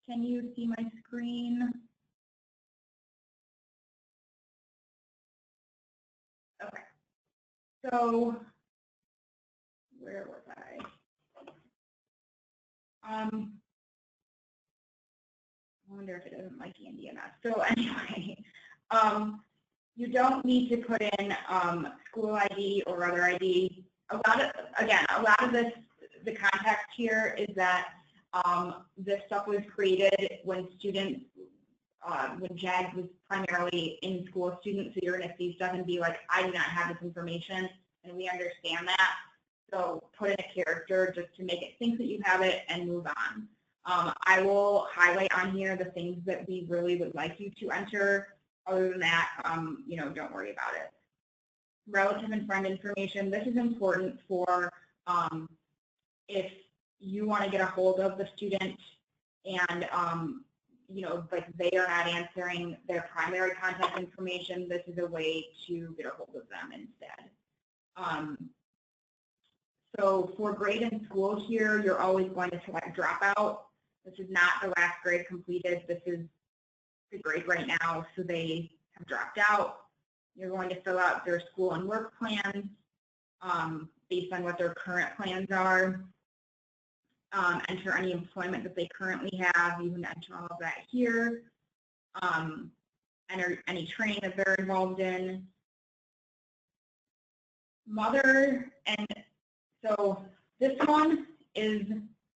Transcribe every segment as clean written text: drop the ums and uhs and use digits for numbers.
Can you see my screen? Okay. So where was I? I wonder if it doesn't like ENDMS. So anyway, you don't need to put in school ID or other ID. A lot of this, the context here is that this stuff was created when students, when JAG was primarily in-school students, so you're going to see stuff and be like, I do not have this information, and we understand that. So put in a character just to make it think that you have it and move on. I will highlight on here the things that we really would like you to enter. Other than that, you know, don't worry about it. Relative and friend information. This is important for if you want to get a hold of the student and you know, like they are not answering their primary contact information, this is a way to get a hold of them instead. So for grade in school here, you're always going to select dropout. This is not the last grade completed. This is the grade right now, so they have dropped out. You're going to fill out their school and work plans based on what their current plans are. Enter any employment that they currently have. You can enter all of that here. Enter any training that they're involved in. Mother, and so this one is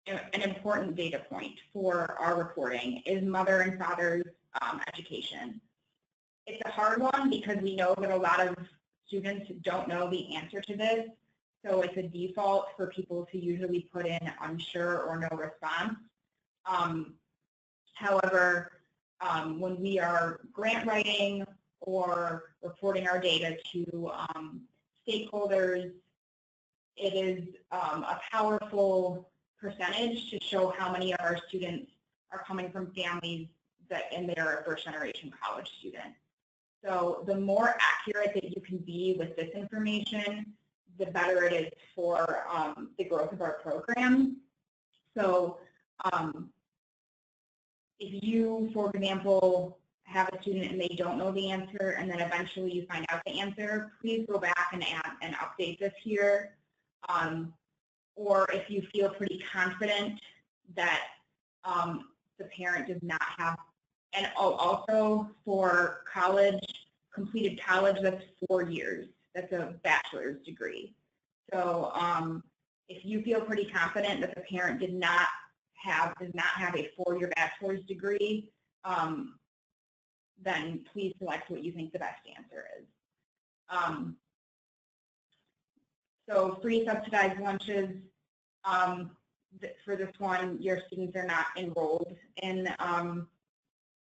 an important data point for our reporting, is mother and father's education. It's a hard one because we know that a lot of students don't know the answer to this. So it's a default for people to usually put in unsure or no response. However, when we are grant writing or reporting our data to stakeholders, it is a powerful percentage to show how many of our students are coming from families that and they are a first-generation college student. So the more accurate that you can be with this information, the better it is for the growth of our program. So if you, for example, have a student and they don't know the answer and then eventually you find out the answer, please go back and add and update this here. Or if you feel pretty confident that the parent does not have, and also for college, completed college, that's 4 years. That's a bachelor's degree. So if you feel pretty confident that the parent does not have a 4-year bachelor's degree, then please select what you think the best answer is. So free subsidized lunches. For this one, your students are not enrolled in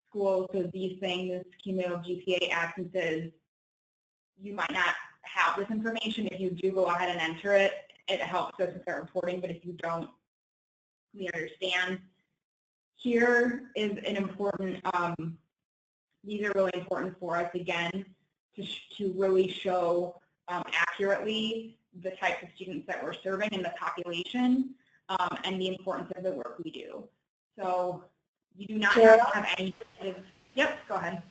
school, so these things, cumulative GPA absences, you might not have this information. If you do go ahead and enter it, it helps us with our reporting, but if you don't, we understand. Here is an important, these are really important for us, again, to really show accurately the types of students that we're serving and the population and the importance of the work we do. So you do not have any, yep, go ahead.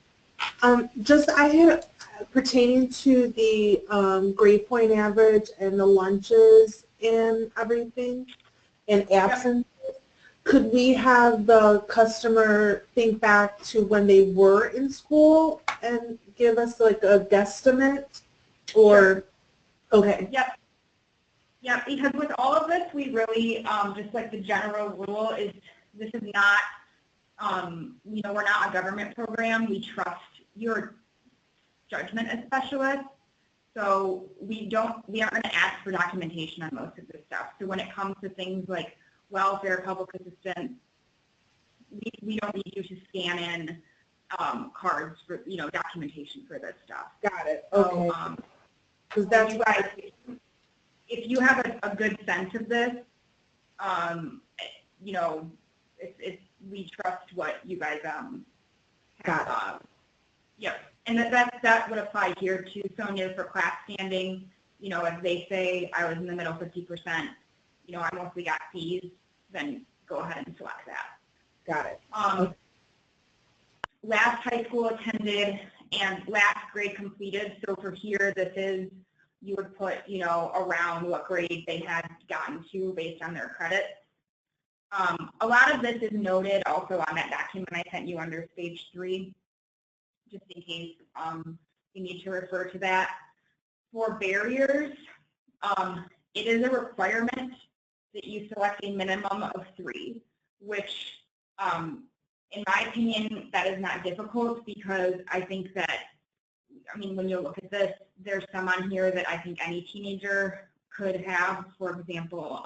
I had pertaining to the grade point average and the lunches and everything and absence. Yep. Could we have the customer think back to when they were in school and give us like a guesstimate or, okay. Yep. Yeah, because with all of this, we really, just like the general rule is this is not, you know, we're not a government program. We trust your judgment as specialists. So we aren't going to ask for documentation on most of this stuff. So when it comes to things like welfare, public assistance, we don't need you to scan in cards for, you know, documentation for this stuff. Got it. Okay. So, that's you guys, if you have a good sense of this, you know, we trust what you guys have. Yep, and that would apply here to Sonia for class standing. You know, if they say I was in the middle 50%, you know, I mostly got C's, then go ahead and select that. Got it. Last high school attended and last grade completed. So for here, this is, you would put, around what grade they had gotten to based on their credits. A lot of this is noted also on that document I sent you under stage 3, just in case you need to refer to that. For barriers, it is a requirement that you select a minimum of 3, which in my opinion, that is not difficult because I think that, when you look at this, there's some on here that I think any teenager could have. For example,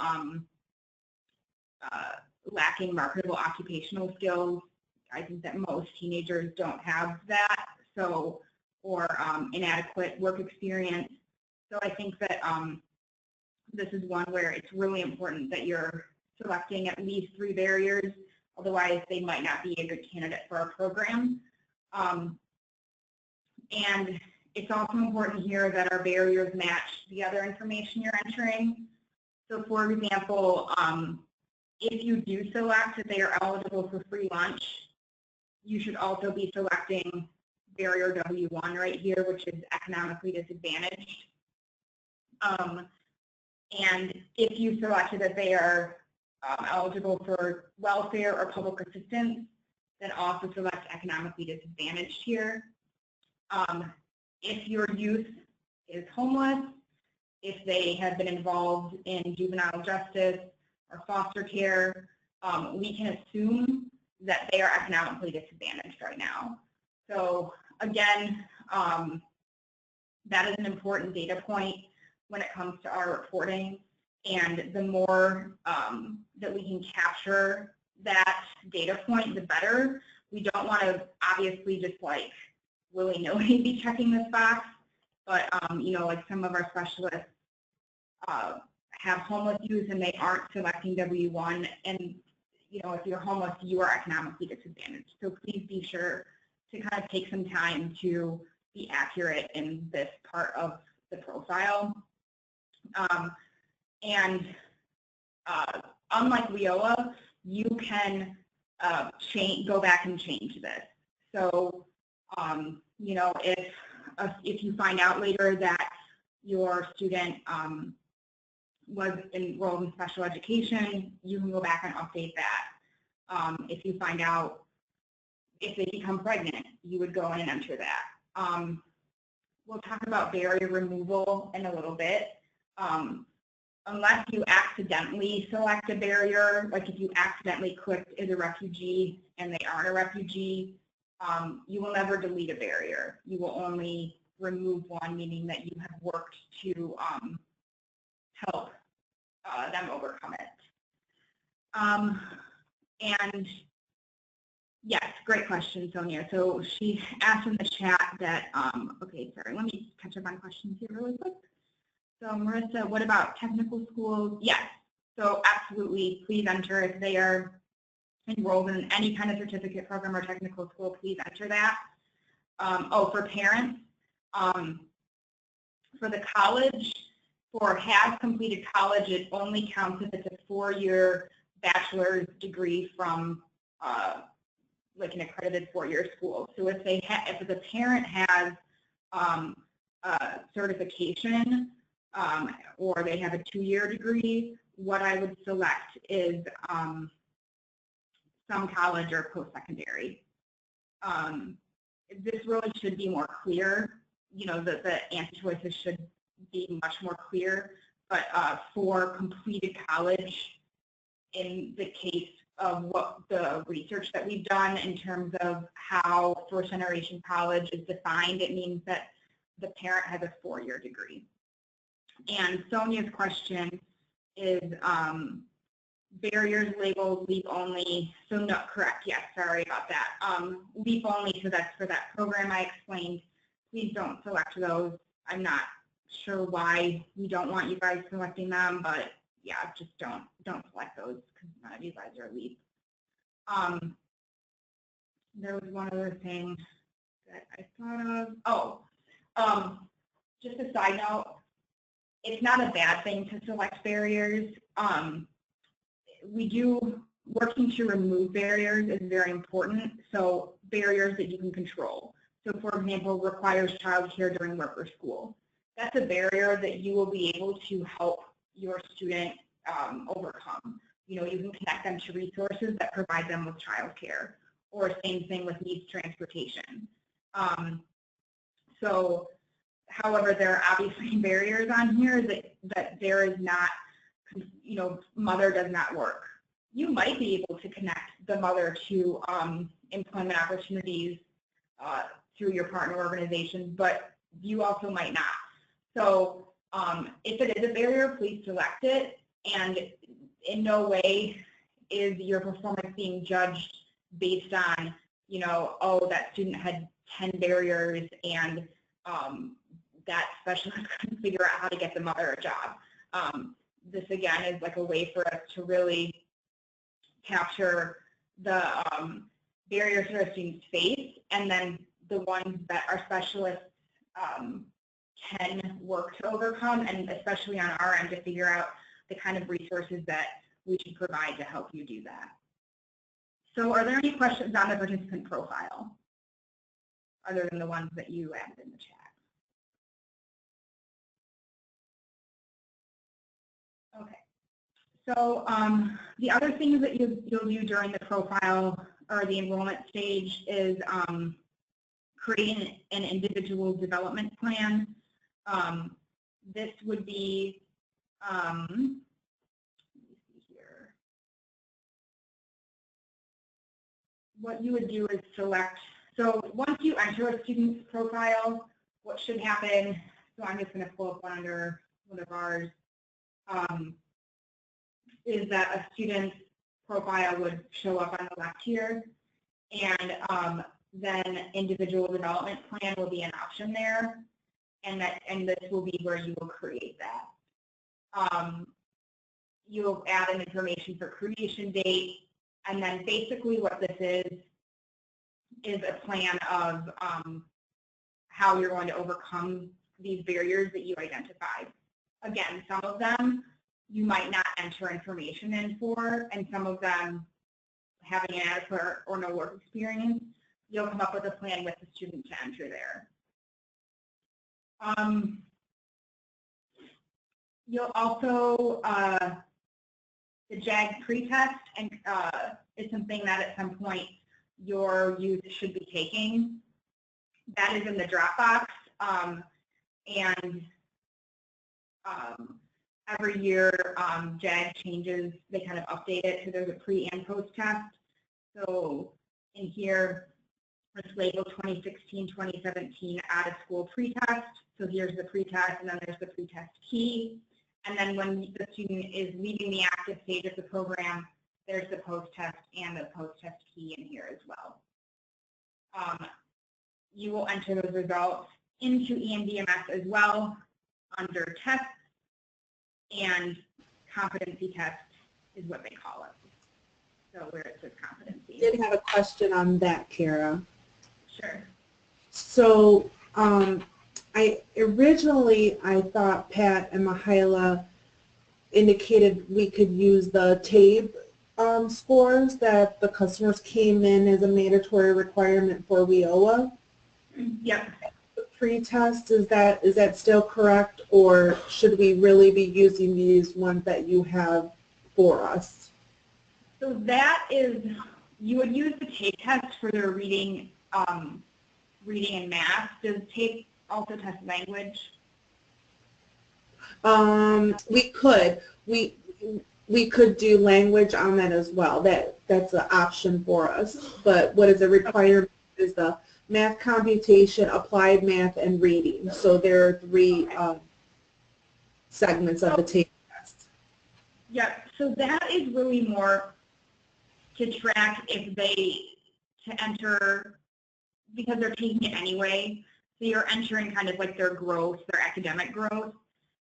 lacking marketable occupational skills. I think that most teenagers don't have that, so, or inadequate work experience. So I think that this is one where it's really important that you're selecting at least 3 barriers. Otherwise, they might not be a good candidate for our program. And it's also important here that our barriers match the other information you're entering. So for example, if you do select that they are eligible for free lunch, you should also be selecting barrier W1 right here, which is economically disadvantaged. And if you selected that they are eligible for welfare or public assistance, then also select economically disadvantaged here. If your youth is homeless, if they have been involved in juvenile justice or foster care, we can assume that they are economically disadvantaged right now. So again, that is an important data point when it comes to our reporting. And the more that we can capture that data point, the better. We don't want to obviously just like willy-nilly be checking this box, but like some of our specialists have homeless youth and they aren't selecting W1, and if you're homeless, you are economically disadvantaged. So please be sure to kind of take some time to be accurate in this part of the profile. And unlike WIOA, you can go back and change this. So, if you find out later that your student was enrolled in special education, you can go back and update that. If you find out if they become pregnant, you would go in and enter that. We'll talk about barrier removal in a little bit. Unless you accidentally select a barrier, like if you accidentally clicked as a refugee and they aren't a refugee, you will never delete a barrier. You will only remove one, meaning that you have worked to help them overcome it. And yes, great question, Sonia. So she asked in the chat that, okay, sorry, let me catch up on questions here really quick. So Marissa, what about technical schools? Yes, so absolutely, please enter if they are enrolled in any kind of certificate program or technical school, please enter that. For parents, for the college, for has completed college, it only counts if it's a 4-year bachelor's degree from like an accredited 4-year school. So if the parent has certification or they have a 2-year degree, what I would select is some college or post-secondary. This really should be more clear. The answer choices should be much more clear, but for completed college, in the case of what the research that we've done in terms of how first-generation college is defined, it means that the parent has a 4-year degree. And Sonia's question is barriers labeled LEAP only. So no, correct, yes, sorry about that. LEAP only, so that's for that program I explained. Please don't select those. I'm not sure why we don't want you guys selecting them, but yeah, just don't select those because none of you guys are LEAP. There was one other thing that I thought of. Just a side note, it's not a bad thing to select barriers. We do working to remove barriers is very important. So barriers that you can control. So for example, requires childcare during work or school. That's a barrier that you will be able to help your student overcome. You know, you can connect them to resources that provide them with childcare, or same thing with needs transportation. So, however, there are obviously barriers on here that there is not, you know, mother does not work. You might be able to connect the mother to employment opportunities through your partner organization, but you also might not. So if it is a barrier, please select it, and in no way is your performance being judged based on, you know, oh, that student had 10 barriers and that specialist couldn't figure out how to get the mother a job. This again is like a way for us to really capture the barriers that our students face, and then the ones that our specialists can work to overcome, and especially on our end to figure out the kind of resources that we should provide to help you do that. So are there any questions on the participant profile other than the ones that you added in the chat? Okay. So the other things that you'll do during the profile or the enrollment stage is creating an individual development plan. This would be, let me see here. What you would do is select, so once you enter a student's profile, what should happen, so I'm just going to pull up one under one of ours, is that a student's profile would show up on the left here, and then individual development plan will be an option there, and this will be where you will create that. You'll add in information for creation date, and then basically what this is a plan of how you're going to overcome these barriers that you identified. Again, some of them you might not enter information in for, and some of them, having an adequate or no work experience, you'll come up with a plan with the student to enter there. You'll also, the JAG pretest and is something that at some point your youth should be taking. That is in the Dropbox, and every year JAG changes, they kind of update it, so there's a pre and post test. So in here, it's labeled 2016-2017 out of school pretest. So here's the pretest, and then there's the pretest key. And then when the student is leaving the active stage of the program, there's the post-test and the post-test key in here as well. You will enter those results into ENDMS as well under tests, and competency test is what they call it. So where it says competency. I did have a question on that, Kara. Sure. So I thought Pat and Mihaela indicated we could use the TABE scores that the customers came in as a mandatory requirement for WIOA. Yep. The pre-test, is that still correct, or should we really be using these ones that you have for us? So that is, you would use the TABE test for their reading, reading and math. Does TABE also test language? We could do language on that as well. That's an option for us. But what is a requirement is the math computation, applied math, and reading. So there are three segments of the TABE test. Yeah, so that is really more to track if to enter, because they're taking it anyway. So you're entering kind of like their growth, their academic growth.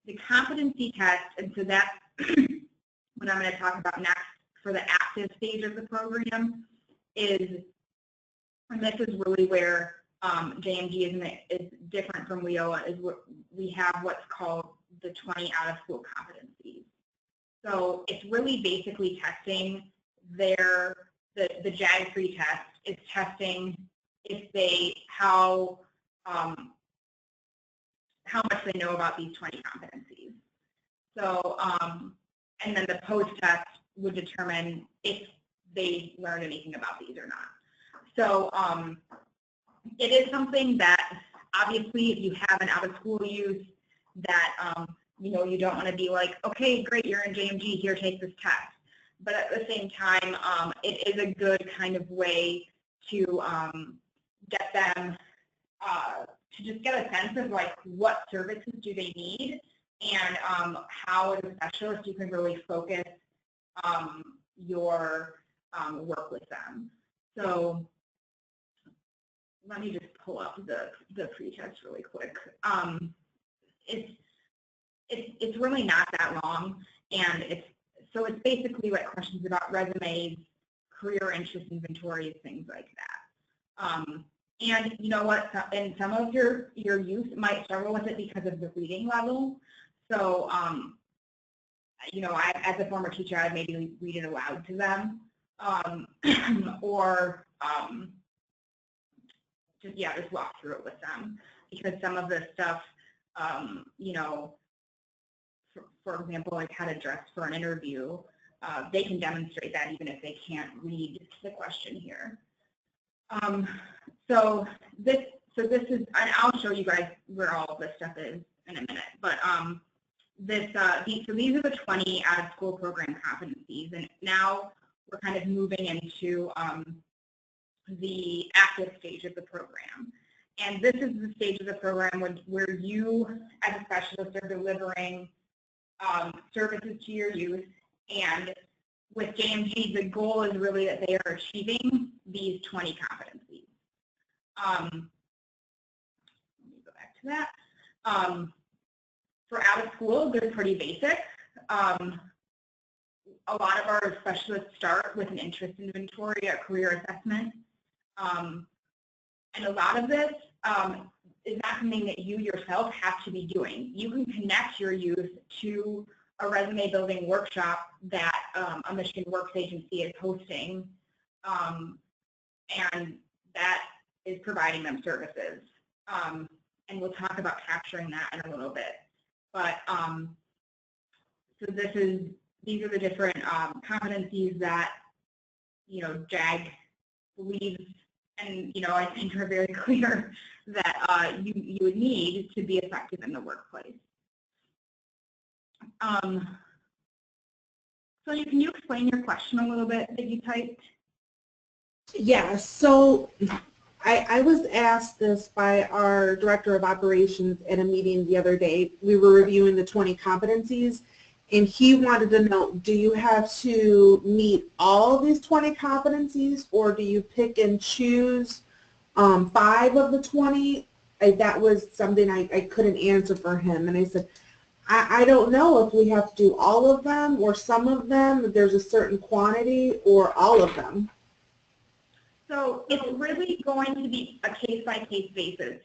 The competency test, and so that's what I'm going to talk about next for the active stage of the program, is, and this is really where JMG is different from WIOA, is what we have what's called the 20 out of school competencies. So it's really basically testing the JAG pretest is testing if how much they know about these 20 competencies. So, and then the post-test would determine if they learned anything about these or not. So it is something that, obviously, if you have an out-of-school youth that, you know, you don't want to be like, okay, great, you're in JMG, here, take this test. But at the same time, it is a good kind of way to get them to just get a sense of like what services do they need, and how as a specialist you can really focus your work with them. So let me just pull up the pretest really quick. It's really not that long, and it's basically like questions about resumes, career interest inventories, things like that. And you know what? And some of your youth might struggle with it because of the reading level. So, you know, as a former teacher, I'd maybe read it aloud to them, or just walk through it with them, because some of the stuff, you know, for example, like how to dress for an interview, they can demonstrate that even if they can't read the question here. So this is, and I'll show you guys where all of this stuff is in a minute, but these are the 20 out-of-school program competencies, and now we're kind of moving into the active stage of the program. And this is the stage of the program where you, as a specialist, are delivering services to your youth. And with JMG, the goal is really that they are achieving these 20 competencies. Let me go back to that. For out of school, they're pretty basic. A lot of our specialists start with an interest inventory, a career assessment. And a lot of this is not something that you yourself have to be doing. You can connect your youth to a resume building workshop that a Michigan Works agency is hosting, and that is providing them services. And we'll talk about capturing that in a little bit. But so these are the different competencies that, you know, JAG believes, and, you know, I think are very clear that you would need to be effective in the workplace. So can you explain your question a little bit that you typed? Yeah, so I was asked this by our Director of Operations at a meeting the other day. We were reviewing the 20 competencies, and he wanted to know, do you have to meet all these 20 competencies, or do you pick and choose 5 of the 20? That was something I couldn't answer for him, and I said, I don't know if we have to do all of them or some of them, there's a certain quantity, or all of them. So it's really going to be a case-by-case basis.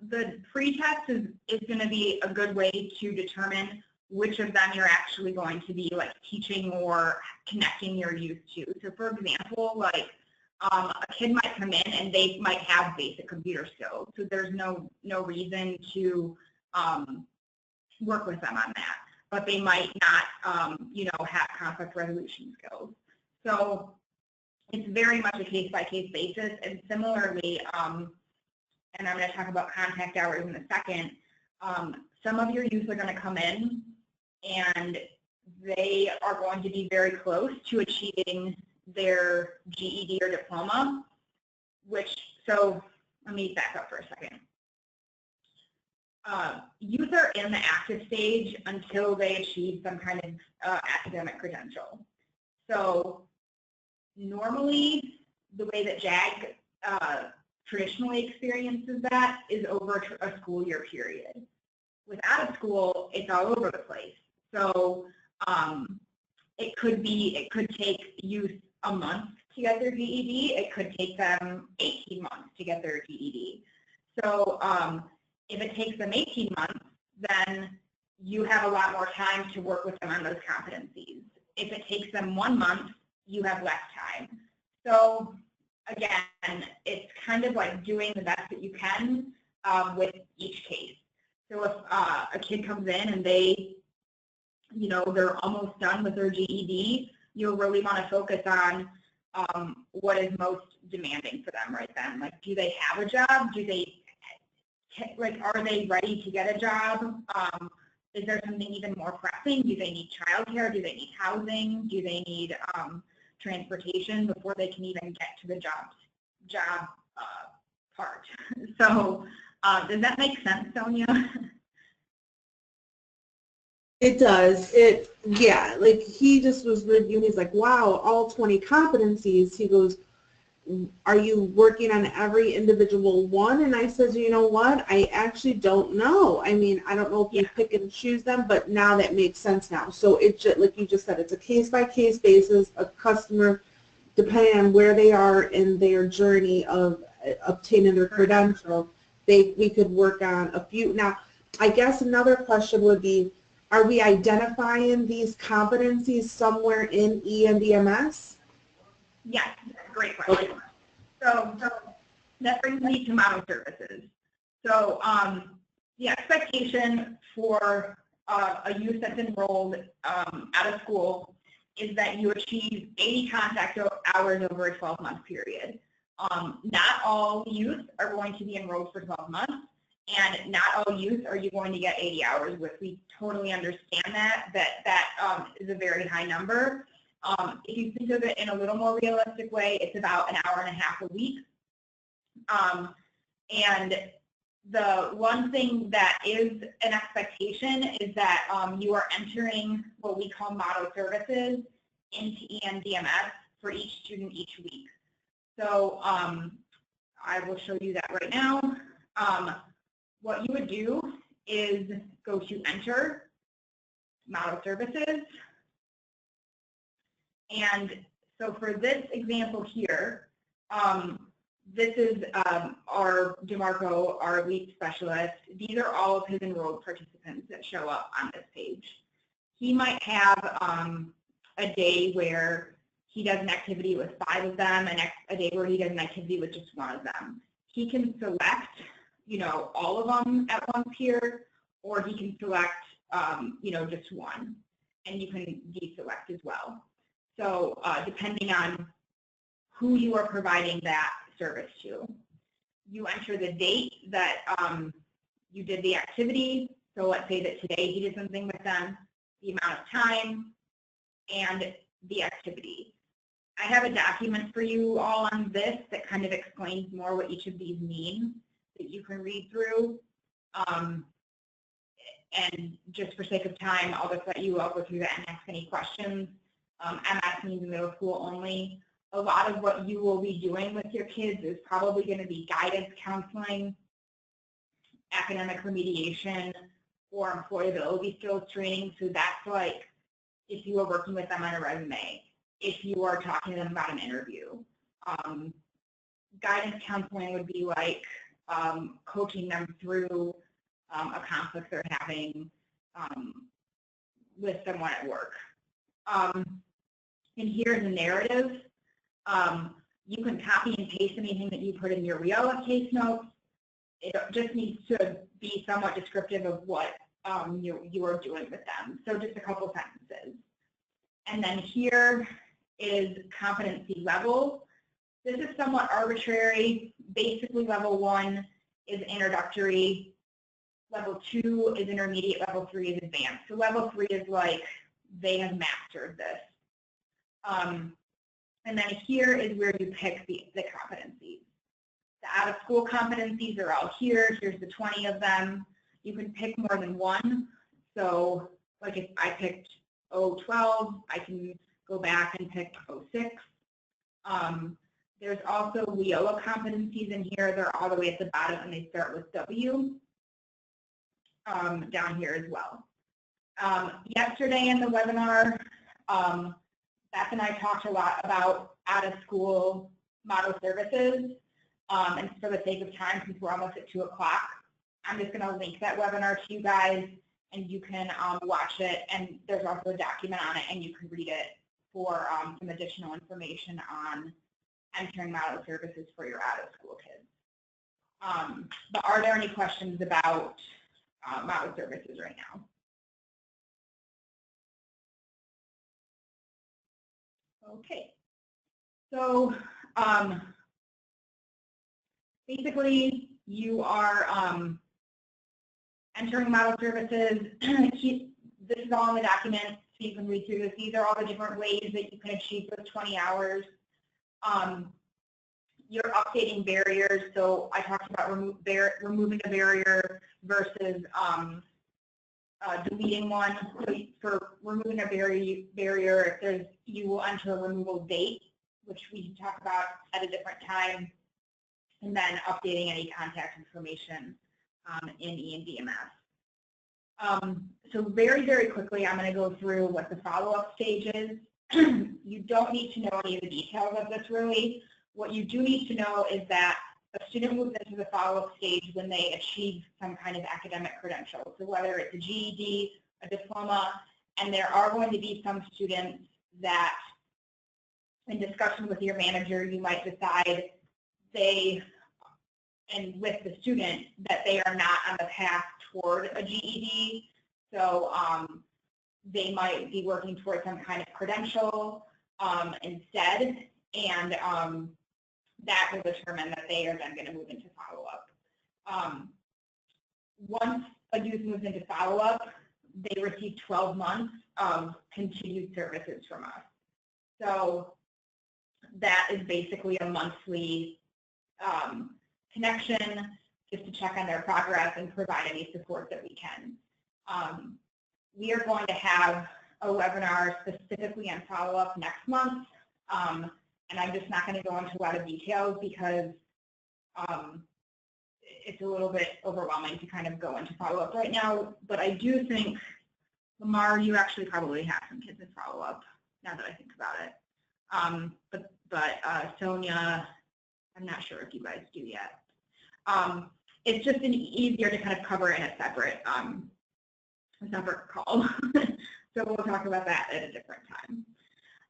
The pretest is going to be a good way to determine which of them you're actually going to be like teaching or connecting your youth to. So for example, like a kid might come in and they might have basic computer skills, so there's no reason to work with them on that. But they might not, you know, have conflict resolution skills. So it's very much a case-by-case basis. And similarly, and I'm going to talk about contact hours in a second, some of your youth are going to come in and they are going to be very close to achieving their GED or diploma, so let me back up for a second. Youth are in the active stage until they achieve some kind of academic credential. So normally, the way that JAG traditionally experiences that is over a school year period. With out of school, it's all over the place. So it could take youth a month to get their GED. It could take them 18 months to get their GED. So if it takes them 18 months, then you have a lot more time to work with them on those competencies. If it takes them 1 month, you have less time. So again, it's kind of like doing the best that you can with each case. So if a kid comes in and they, they're almost done with their GED, you'll really want to focus on what is most demanding for them right then. Like, do they have a job? Are they ready to get a job? Is there something even more pressing? Do they need childcare? Do they need housing? Do they need transportation before they can even get to the job part? So does that make sense, Sonia? It does. Yeah, like he just was reviewing, he's like, wow, all 20 competencies. He goes, are you working on every individual one? And I said, you know what? I actually don't know. I mean, I don't know if you pick and choose them, but now that makes sense now. So it's just, like you just said, it's a case-by-case basis, a customer, depending on where they are in their journey of obtaining their credential, we could work on a few. Now, I guess another question would be, are we identifying these competencies somewhere in eNDMS? Yes, great question. Okay. So that brings me to model services. So the expectation for a youth that's enrolled out of school is that you achieve 80 contact hours over a 12-month period. Not all youth are going to be enrolled for 12 months, and not all youth are you going to get 80 hours with. We totally understand that is a very high number. If you think of it in a little more realistic way, it's about an hour and a half a week. And the one thing that is an expectation is that you are entering what we call model services into eNDMS for each student each week. So I will show you that right now. What you would do is go to Enter, Model Services. And so for this example here, this is our DeMarco, our LEAP specialist. These are all of his enrolled participants that show up on this page. He might have a day where he does an activity with 5 of them and a day where he does an activity with just 1 of them. He can select, all of them at once here, or he can select, just 1, and you can deselect as well. So depending on who you are providing that service to, you enter the date that you did the activity. So let's say that today he did something with them, the amount of time, and the activity. I have a document for you all on this that kind of explains more what each of these mean that you can read through. And just for sake of time, I'll just let you all go through that and ask any questions. MS means middle school only. A lot of what you will be doing with your kids is probably going to be guidance counseling, academic remediation, or employability skills training. So that's like if you are working with them on a resume, if you are talking to them about an interview. Guidance counseling would be like coaching them through a conflict they're having with someone at work. And here's a narrative. You can copy and paste anything that you put in your Reola case notes. It just needs to be somewhat descriptive of what you are doing with them. So just a couple sentences. And then here is competency level. This is somewhat arbitrary. Basically, level 1 is introductory. Level 2 is intermediate. Level 3 is advanced. So level 3 is like they have mastered this. And then here is where you pick the competencies. The out-of-school competencies are all here. Here's the 20 of them. You can pick more than one. So like if I picked 012, I can go back and pick 06. There's also WIOA competencies in here. They're all the way at the bottom, and they start with W down here as well. Yesterday in the webinar, Beth and I talked a lot about out-of-school model services. And for the sake of time, since we're almost at 2 o'clock, I'm just going to link that webinar to you guys, and you can watch it. And there's also a document on it, and you can read it for some additional information on entering model services for your out-of-school kids. But are there any questions about model services right now? Okay. So basically, you are entering model services. This is all in the document, so you can read through this. These are all the different ways that you can achieve those 20 hours. You're updating barriers. So I talked about removing a barrier versus deleting one. So for removing a barrier, you will enter a removal date, which we can talk about at a different time, and then updating any contact information in eNDMS. So very, very quickly, I'm going to go through what the follow-up stage is. You don't need to know any of the details of this, really. What you do need to know is that a student moves into the follow-up stage when they achieve some kind of academic credential. So whether it's a GED, a diploma, and there are going to be some students that, in discussion with your manager, you might decide and with the student, that they are not on the path toward a GED. So they might be working toward some kind of credential instead, and that will determine that they are then going to move into follow-up. Once a youth moves into follow-up, they receive 12 months of continued services from us. So that is basically a monthly connection just to check on their progress and provide any support that we can. We are going to have a webinar specifically on follow-up next month, and I'm just not going to go into a lot of details because it's a little bit overwhelming to kind of go into follow-up right now. But I do think, Lamar, you actually probably have some kids in follow-up now that I think about it. But Sonia, I'm not sure if you guys do yet. It's just easier to kind of cover in a separate call. So we'll talk about that at a different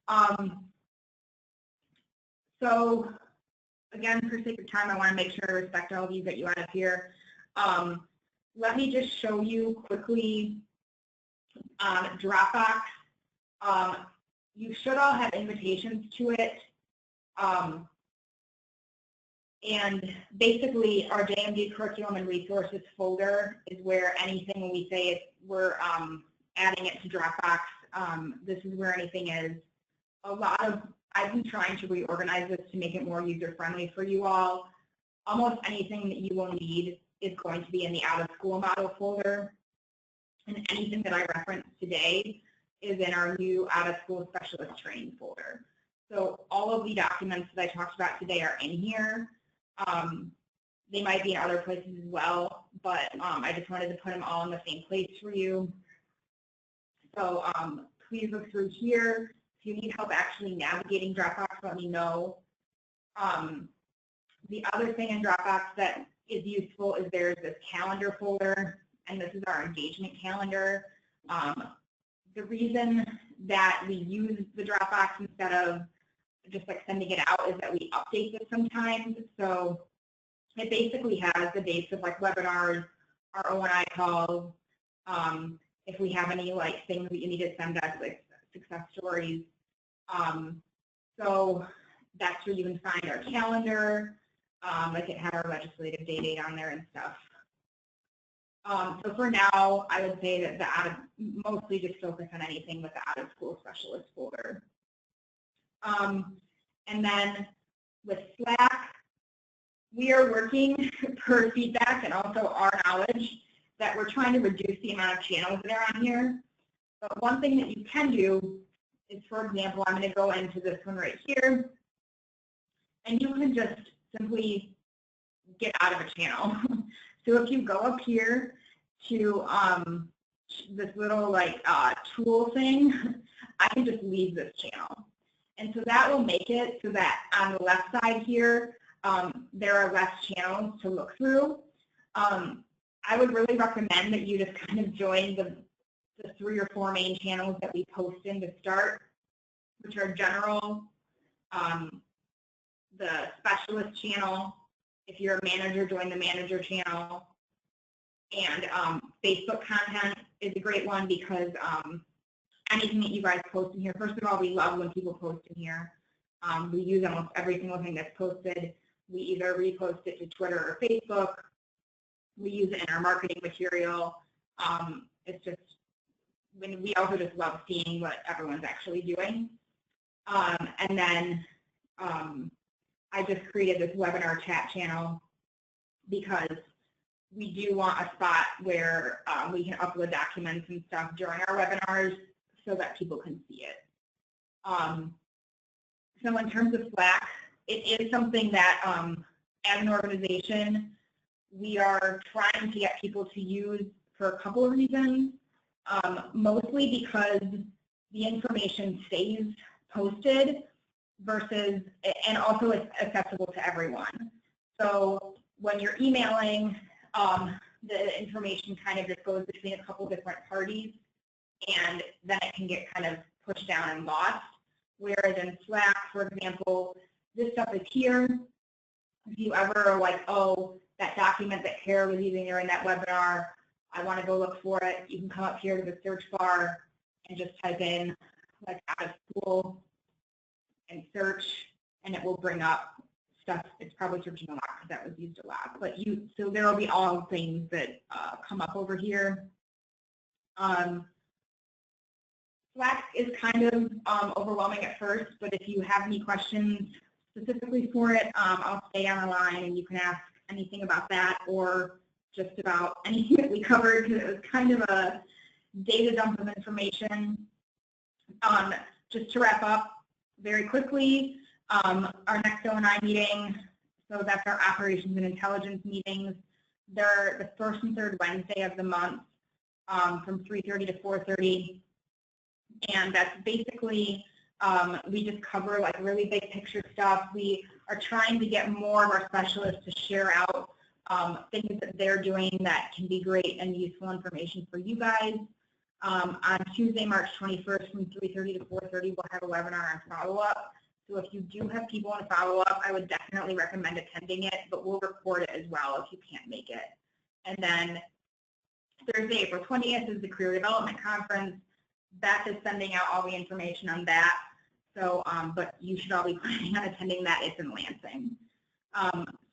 time. So again, for sake of time, I want to make sure I respect all of you, get you out of here. Let me just show you quickly Dropbox. You should all have invitations to it. And basically, our JMD curriculum and resources folder is where anything when we say we're adding it to Dropbox, this is where anything is. I've been trying to reorganize this to make it more user-friendly for you all. Almost anything that you will need is going to be in the out-of-school model folder. And anything that I referenced today is in our new out-of-school specialist training folder. So all of the documents that I talked about today are in here. They might be in other places as well, but I just wanted to put them all in the same place for you. So please look through here. If you need help actually navigating Dropbox, let me know. The other thing in Dropbox that is useful is there's this calendar folder, and this is our engagement calendar. The reason that we use the Dropbox instead of just like sending it out is that we update this sometimes. So it basically has the dates of like webinars, our O&I calls, if we have any like things that you need to send us, like success stories. So that's where you can find our calendar. Like it had our legislative day date on there and stuff. So for now, I would say that mostly just focus on anything with the out-of-school specialist folder. And then with Slack, we are working per feedback and also our knowledge that we're trying to reduce the amount of channels that are on here. But one thing that you can do is, for example, I'm going to go into this one right here, and you can just simply get out of a channel. So if you go up here to this little like tool thing, I can just leave this channel. And so that will make it so that on the left side here, there are less channels to look through. I would really recommend that you just kind of join the 3 or 4 main channels that we post in to start. which are general, the specialist channel. If you're a manager, join the manager channel. And Facebook content is a great one because anything that you guys post in here, first of all, we love when people post in here. We use almost every single thing that's posted. We either repost it to Twitter or Facebook. We use it in our marketing material. It's just, when we also just love seeing what everyone's actually doing. And then I just created this webinar chat channel because we do want a spot where we can upload documents and stuff during our webinars so that people can see it. So in terms of Slack, it is something that as an organization, we are trying to get people to use for a couple of reasons, mostly because the information stays posted versus, and also it's accessible to everyone. So when you're emailing, the information kind of just goes between a couple different parties, and then it can get kind of pushed down and lost. Whereas in Slack, for example, this stuff is here. If you ever are like, oh, that document that Kara was using during that webinar, I want to go look for it, you can come up here to the search bar and just type in like out of school and search, and it will bring up stuff. It's probably searching a lot because that was used a lot. But so there will be all things that come up over here. Slack is kind of overwhelming at first, but if you have any questions specifically for it, I'll stay on the line and you can ask anything about that or just about anything that we covered, because it was kind of a data dump of information. Just to wrap up very quickly, our next O&I meeting, so that's our operations and intelligence meetings. They're the first and third Wednesday of the month from 3:30 to 4:30. And that's basically, we just cover like really big picture stuff. We are trying to get more of our specialists to share out things that they're doing that can be great and useful information for you guys. On Tuesday, March 21st from 3:30 to 4:30, we'll have a webinar on follow-up. So if you do have people on follow-up, I would definitely recommend attending it, but we'll record it as well if you can't make it. And then Thursday, April 20th is the Career Development Conference. Beth is sending out all the information on that. So, but you should all be planning on attending that. It's in Lansing.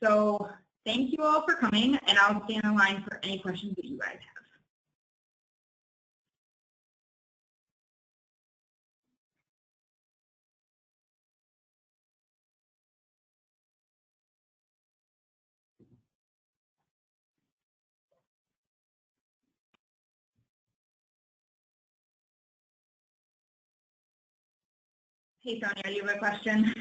So thank you all for coming, and I'll stay on the line for any questions that you guys have. Hey, Sonia, do you have a question?